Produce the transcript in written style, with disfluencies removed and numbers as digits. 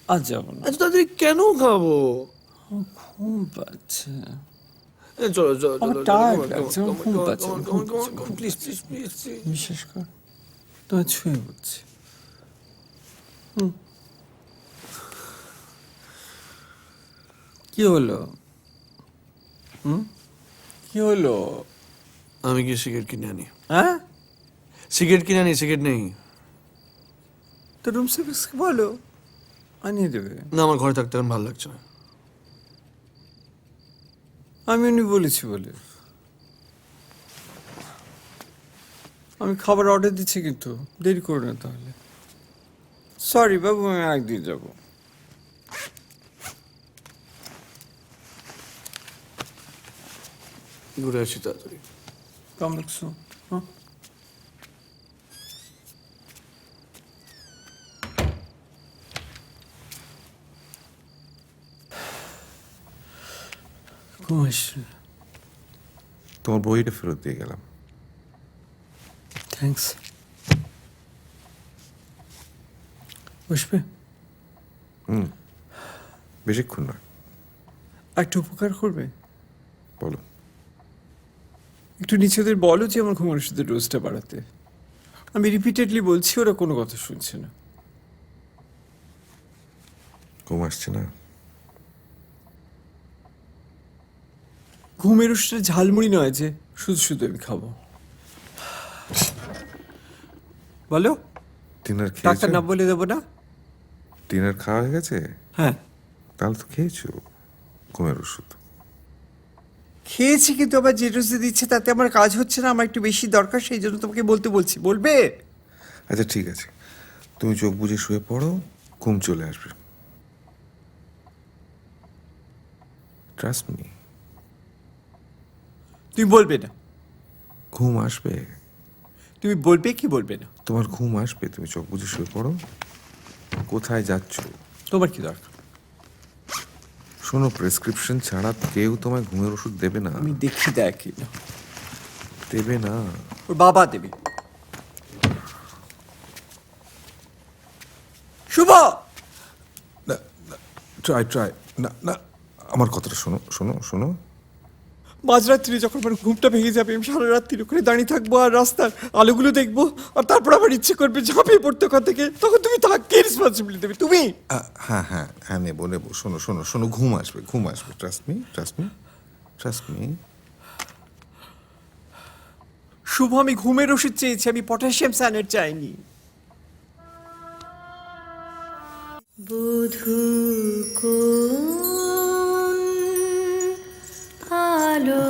আজ যাবো না, এত তাড়াতাড়ি কেন খাবো? ঘুম পাচ্ছে, চলো চলো আমার চলো চলো, টায়ার্ড লাগছে, আমার ঘুম পাচ্ছে, ঘুম পাচ্ছে, ঘুম প্লিজ পাচ্ছে। Please please please. বিশেষ কর তোমায় ছুঁয়ে বলছি। কি হলো? কি হলো? আমি গিয়ে সিগারেট কিনে আনি। হ্যাঁ, সিগারেট কিনে আনি, সিগারেট নেই। তো রুম সার্ভিসকে বলো আনিয়ে দেবে। না, আমার ঘরে থাকতে এখন ভালো লাগছে না। আমি উনি বলেছি বলে। আমি খাবার অর্ডার দিচ্ছি, কিন্তু দেরি করো না তাহলে। সরি বাবু, আমি একদিন যাবো। ঘুরে আসি তাড়াতাড়ি। কাম রাখছো? হ্যাঁ, ঘুম আসছে। তোমার বইটা ফেরত দিয়ে গেলাম। থ্যাংকস। বসবে? বেশিক্ষণ নয়। একটু উপকার করবে? বলো। একটু নিচেদের বলো যে আমার ঘুমের ওষুধের ডোজটা বাড়াতে। আমি রিপিটেডলি বলছি, ওরা কোনো কথা শুনছে না। ঘুম আসছে না? ঘুমের ওষুধটা ঝালমুড়ি নয় যে শুধু শুধু আমি খাবো। বলো। ডিনার ডাক্তার খেয়েছো? না বলে দেবো না? ডিনার খাওয়া হয়ে গেছে? হ্যাঁ তাহলে তো খেয়েছো ঘুমের ওষুধ। খেয়েছি, কিন্তু আবার যে ডোজে দিচ্ছে তাতে আমার কাজ হচ্ছে না, আমার একটু বেশি দরকার, সেই জন্য তোমাকে বলতে বলছি। বলবে? আচ্ছা ঠিক আছে, তুমি চোখ বুজে শুয়ে পড়ো, ঘুম চলে আসবে। Trust me. তুমি বলবে না? ঘুম আসবে। তুমি বলবে কি বলবে না? তোমার ঘুম আসবে, তুমি চোখ বুজে শুয়ে পড়ো। কোথায় যাচ্ছ? তোমার কি দরকার? শোনো, প্রেসক্রিপশন ছাড়া কেউ তোমায় ঘুমের ওষুধ দেবে না। আমি দেখি দেয় কি না। দেবে না। ওর বাবা দেবে। শুভ! Try try. না না, আমার কথাটা শোনো শোনো শোনো। মাঝরাত্রি যখন আমার ঘুমটা ভেঙে যাবে, আমি সারা রাত্রি ওখানে দাঁড়িয়ে থাকবো আর রাস্তার আলোগুলো দেখবো, আর তারপর আমার ইচ্ছে করবে ঝাঁপিয়ে পড়তে ওখান থেকে, তখন তুমি তাকে রেসপন্সিবিলিটি দেবে তুমি। হ্যাঁ হ্যাঁ হ্যাঁ, নেবো নেবো। শোনো শোনো শোনো, ঘুম আসবে ঘুম আসবে। Trust me trust me trust me. Shubho, আমি ঘুমের ওষুধ চেয়েছি, আমি পটাশিয়াম সায়ানাইড চাইনি। বধূ কোন আলো